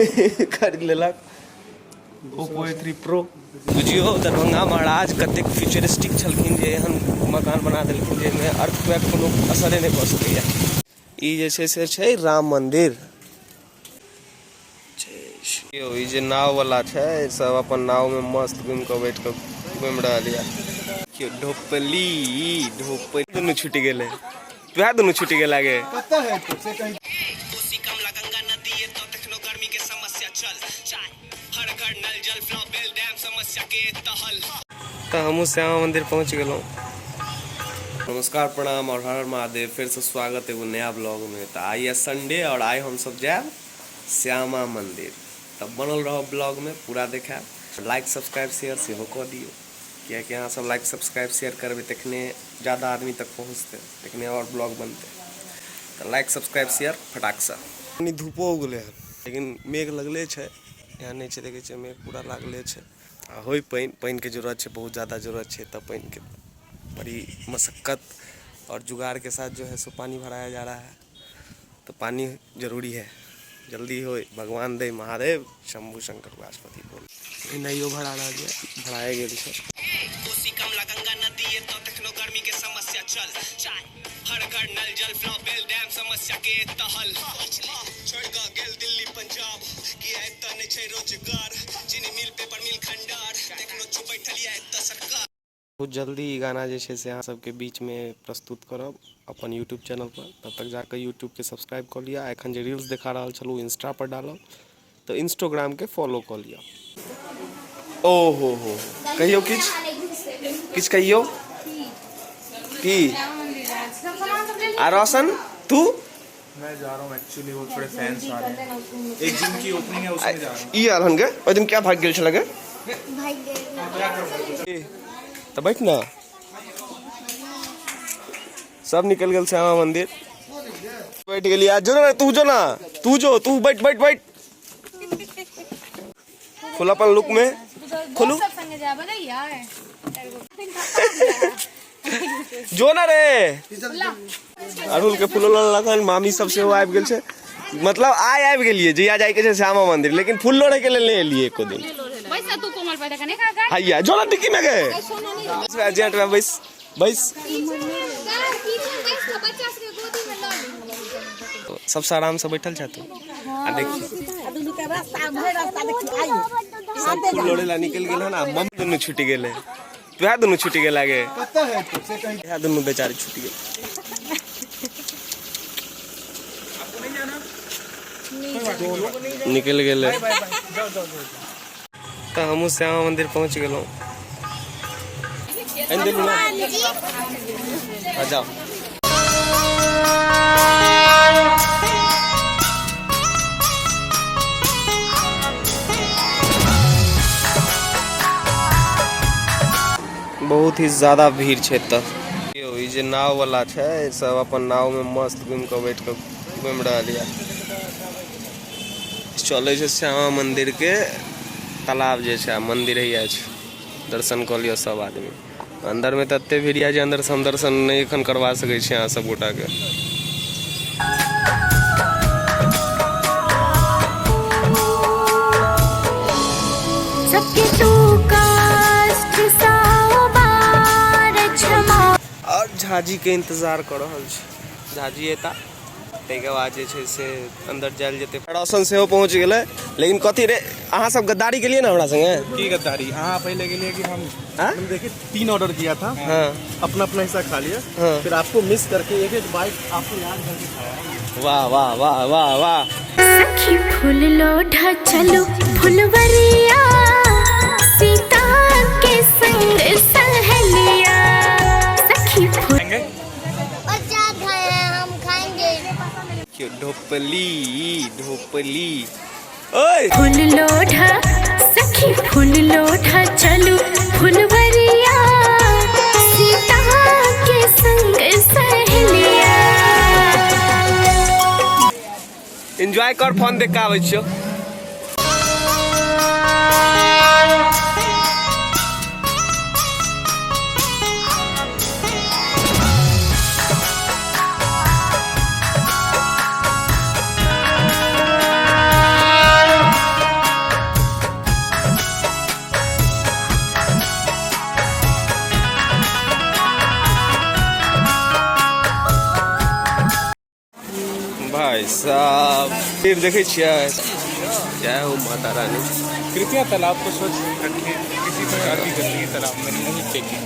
खरीद लेलक Oppo A3 pro. बुझियो दरभंगा महाराज कतेक फ्यूचरिस्टिक छलखिन जे एहन मकान बना देलखिन जाहिमे अर्थक्वेक कोनो असरे नहि कऽ सकैए। ई जे छै से छै राम मंदिर। ई जे नाव वाला छै सब अपन नाव में मस्त घूम के बैठ के घूम रहल ये। ढोपली ढोपली दुनू छुटि गेलै, वएह दुनू छुटि गेल आगे। पता है तुझसे कहीं कोसी कमला गंगा नदी ये तो तखनो गर्मी के समस्या चल चाय हर घर नल जल फ्लो बेल डैम समस्या के तहल। तो हम श्यामा मंदिर पहुंच गए। नमस्कार प्रणाम और हर हर महादेव। फिर से स्वागत है वो नया ब्लॉग में। तो आई है संडे और आए हम सब जाए श्यामा मंदिर। तब बनल रहो ब्लॉग में पूरा देखा। लाइक सब्सक्राइब शेयर से कह दियो कि यहाँ सब लाइक सब्सक्राइब शेयर करबे तखने ज़्यादा आदमी तक पहुँचते, तखने और ब्लॉग बनते। तो लाइक सब्सक्राइब शेयर फटाक से। धूपो उगले है लेकिन मेघ लगले है, यहाँ नहीं छै देखे मेघ पूरा लागले है। हो पानी के जरूरत है, बहुत ज़्यादा जरूरत है। तब पानी के बड़ी मशक्क़त और जुगाड़ के साथ जो है सो पानी भराया जा रहा है। तो पानी जरूरी है, जल्दी हो भगवान दे महादेव शंभु शंकर बासपति बोल नैयो भरा भराए गेल छै। कोसी कमला गंगा नदी ये तो तखनो गर्मी के समस्या चल चाय हर घर नल जल फ्लो बेल डैम समस्या के तहल। छोड़ गा गेल दिल्ली पंजाब कि एत नै छै रोजगार चीनी मिल पेपर मिल खंडार तखनो चुप बैठल ये एत सरकार। बहुत जल्दी गाना जे छै से अहाँ सबके बीच में प्रस्तुत करब अपन यूट्यूब चैनल पर। तब तक जाकर यूट्यूब के सब्सक्राइब कर लिया। एखन जे रील्स देखा रहा छलू इंस्टा पर डालब तो इंस्टाग्राम के फॉलो कर लिया। ओहो हो कहियो किछ कहियो की आ रोशन तू? मैं जा रहा हूँ एक्चुअली, वो थोड़े फैंस आ रहे हैं। एक जिम की ओपनिंग है उसमें जा रहा हूँ। ई आलन गे ओइ दिन क्या भाग गेल छल गे? तो बैठ ना, सब निकल गए श्यामा मंदिर। बैठ गेली आज जो ना तू जो तू बैठ बैठ बैठ। खुला अपन लुक में खोलू जो ना रे अरुल के फूल लखन मामी सब से आबि गेल छै। मतलब आबि गेलिए जहिया जाय के छै श्यामा मंदिर, लेकिन फूल लोढ़े के लेल नहीं एलिए एको दिन। हैया जो ना टिक्की में गए जेट में बैस बैस सबसे आराम से बैठल छै तू। आ देखिए सब फूल लोढ़े ला निकल गेल है ना। मम्मी दोनों छुटि गेले, वह दोनों छुटि गेल आगे। पता है तुझसे कहीं यह दोनों बेचारे छुटि गेल। निकल गेले। तो हम श्यामा मंदिर पहुंच गए। जाओ बहुत ही ज्यादा भीड़ है। तो जे नाव वाला है सब अपन नाव में मस्त घूम के बैठ के घूम रहा है। चले श्यामा मंदिर के तालाब जे छै मंदिर है, दर्शन कर लियो सब आदमी। अंदर में तत्ते भीड़ है जे अंदर से हम दर्शन नहीं एखन करवा सके छी अहाँ सब गोटा के। और झाजी के इंतजार कर रहा छै। झाजी एता तेके बाद जे छै से अंदर जायल जेते। रोशन से पहुंच गेले, लेकिन कथी रे अहाँ सब गद्दारी के लिए ना हमरा संगे? की गद्दारी? हाँ पहले के लिए कि हम देखिए 3 ऑर्डर किया था। हाँ अपना अपना हिस्सा खा लिया। हाँ। फिर आपको मिस करके एक बाइट आपको याद करके खाया। वाह वाह वाह वाह वाह। सखी फूल लोढ़ा चलो फुलवरिया सीता के संग सहेलिया। सखी फूल ढोपली ढोपली ओए फूल लोढ़ा सखी फूल लोढ़ा चलो फुलवरिया सीता के संग सहेलिया। एंजॉय कर, फोन देख के आबै छियो। साहब फिर देखे जय हो माता रानी। कृपया तालाब को स्वच्छ रखें, किसी प्रकार की गंदगी तालाब में नहीं फेंकें।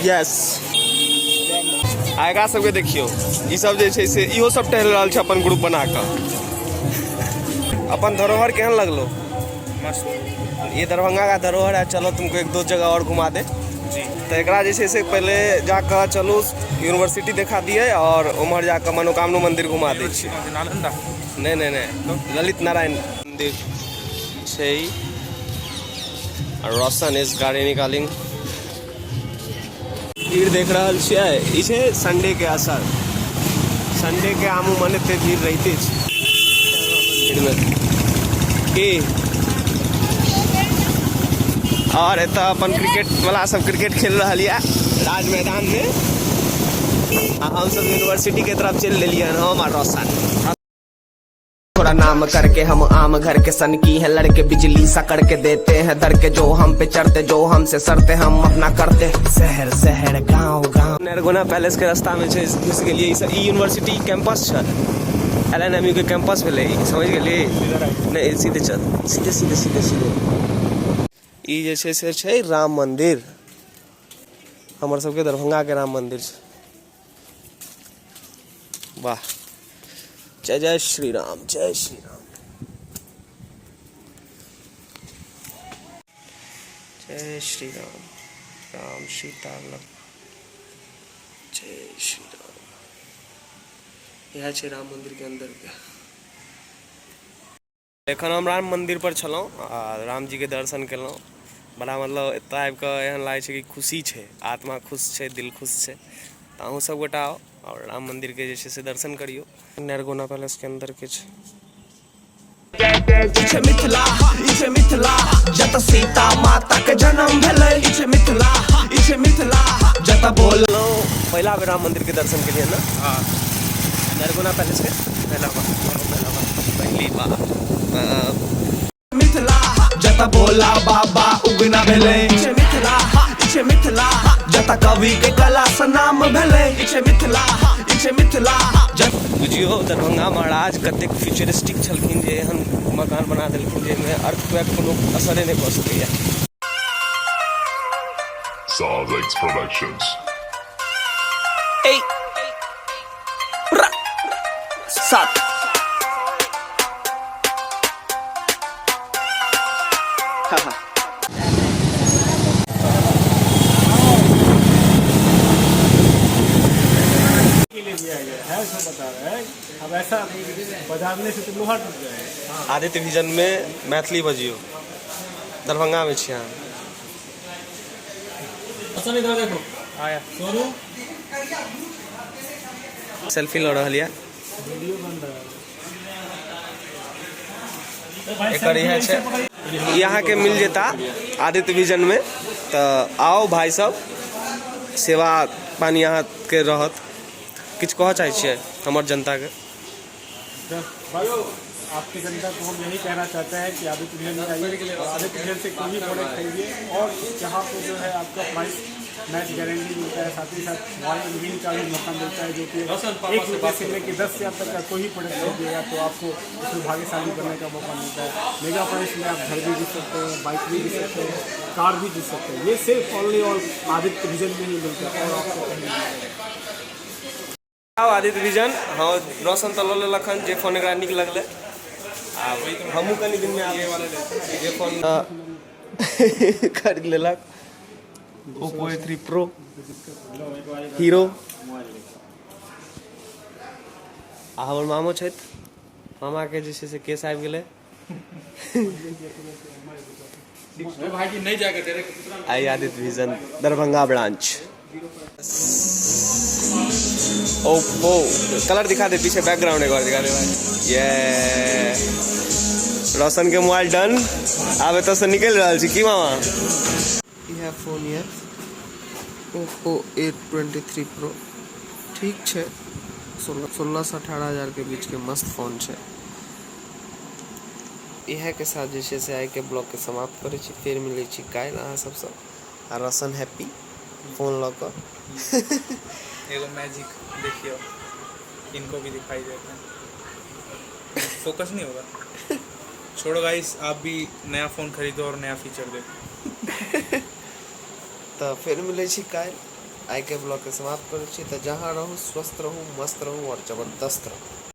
यस आएगा सबके देखियो ई सब जे छै से इहो सब टहल रहल छै अपन ग्रुप बना कऽ। अपन धरोहर केहन लगलो? मस्त। ये दरभंगा का धरोहर है, चलो तुमको एक दो जगह और घुमा दे। जी तो एकरा जे छै से पहले जाकर चलू यूनिवर्सिटी देखा दिए और उम्हर जाकर मनोकामना मंदिर घुमा दै छी। नालंदा नहीं ललित नारायण मंदिर छै और रोशन इस गाड़ी निकालिंग। भीड़ देख रहल छियै, ई छै संडे के असर। संडे के आमू मने ते भीड़ रहिते छै की। और एतऽ अपन क्रिकेट वाला सब क्रिकेट खेल रहा है राज मैदान में। हम सब यूनिवर्सिटी के तरफ चल लेलिए हम और रोशन। थोड़ा नाम करके हम आम घर के सन की है लड़के बिजली सा करके देते हैं दर के, जो हम पे चढ़ते जो हमसे सरते हम अपना करते। शहर शहर गांव गांव नरगोना पैलेस के रास्ता में छै घुस गेलिए। ई यूनिवर्सिटी कैंपस छै, LNMU के कैंपस भेलै, समझ गेलिए? नहीं सीधे चल, सीधे सीधे सीधे सीधे। ई जे छै से छै राम मंदिर, हमर सबके दरभंगा के राम मंदिर छै। वाह जय जय श्री राम, जय श्री राम, जय श्री राम। राम सीता लक्ष्मण, जय श्री राम। यह छै राम मंदिर के अंदर के। एखन हम राम मंदिर पर छलहुँ आ राम जी के दर्शन केलहुँ। बड़ा मतलब एतऽ आबि कऽ एहन लागै छै कि खुशी छै, आत्मा खुश छै, दिल खुश छै। तऽ अहूँ सब गोटा आओ और राम मंदिर के जे छै से दर्शन करियो। नरगोना पैलेस के अंदर के छै। इछे मिथिला जत सीता माता के जन्म भेलै। इछे मिथिला जत बोल। पहला बेर राम मंदिर के दर्शन के लिए ना। हाँ नरगोना पैलेस के पहली बार। मिथिला जत बोला बाबा उगना भेलै। इछे मिथिला जत कवि के कला से नाम भेलै। इछे मिथिला जत बुझियो दरभंगा महाराज कतेक फ्यूचरिस्टिक छलखिन जे एहन मकान बना देलखिन जाहिमे अर्थक्वेक कोनो असरे नहि भऽ सकैए। Sarvex Productions. सात अब ऐसा बजाने से तो लोहा टूट जाएगा। आदित्य विजन में मैथिली बजियो, दरभंगा में छी अहाँ। देखो आया सेल्फी लऽ रहल यऽ। वीडियो बन रहा है। एकर इएह छै, यहाँ के मिल जेता आदित्य विजन में। तो आओ भाई सब, सेवा पानी यहाँ के रहत। किछु कहऽ चाहै छियै हमर जनता के? बस आपकी जनता को हम यही कहना चाहते हैं कि आदित्य विजन में आइए और आदित्य विजन से कोई भी प्रोडक्ट खरीदिए। और यहाँ पे जो है आपका प्राइस मैच गारंटी मिलता है, साथ ही साथ मोबाइल विन का भी मौका मिलता है, जो कि ₹1 से लेकर 10,000 तक का कोई भी प्रोडक्ट खरीदिएगा तो आपको उसमें भाग्यशाली बनने का मौका मिलता है। मेगा प्राइस में आप घर भी जीत सकते हैं, बाइक भी जीत सकते हैं, कार भी जीत सकते हैं। ये सिर्फ ओनली और आदित्य विजन में ही मिलता है और आपको कहीं नहीं मिलेगा। आदित्य विजन हाँ रोशन तो ले लखन जे फोन एकरा नीक लगले। हमहूँ कनी दिन में आगे वाले जे फोन खरीद लेलक। Oppo A3 Pro hero. आ हमर मामो छथि, मामा के जे छै से केस आबि गेलै। आई Aditya vision Darbhanga branch. Oppo colour दिखा दे, पीछे बैकग्राउंड एक बार दिखा दे भाई। ये रोशन के मोबाइल डन। आब एतऽ से निकल रहा छी की मामा? यह फोन ये Oppo A23 Pro ठीक है, 16 से 18 हज़ार के बीच के मस्त फोन है। यह के साथ जैसे से आइ के ब्लॉग के समाप्त करे छी, फिर मिले छी काल्हि अहाँ सबसँ। आ रोशन हैप्पी फोन लऽ कऽ। एगो मैजिक देखियो, इनको भी दिखाई देता है। फोकस नहीं होगा। छोड़ो गाइस, आप भी नया फ़ोन खरीदो और नया फीचर देखो। तो फिर मिले छी काल्हि। आइ के ब्लॉग के समाप्त करै छी। तो जहाँ रहू स्वस्थ रहू, मस्त रहू और जबरदस्त रहू।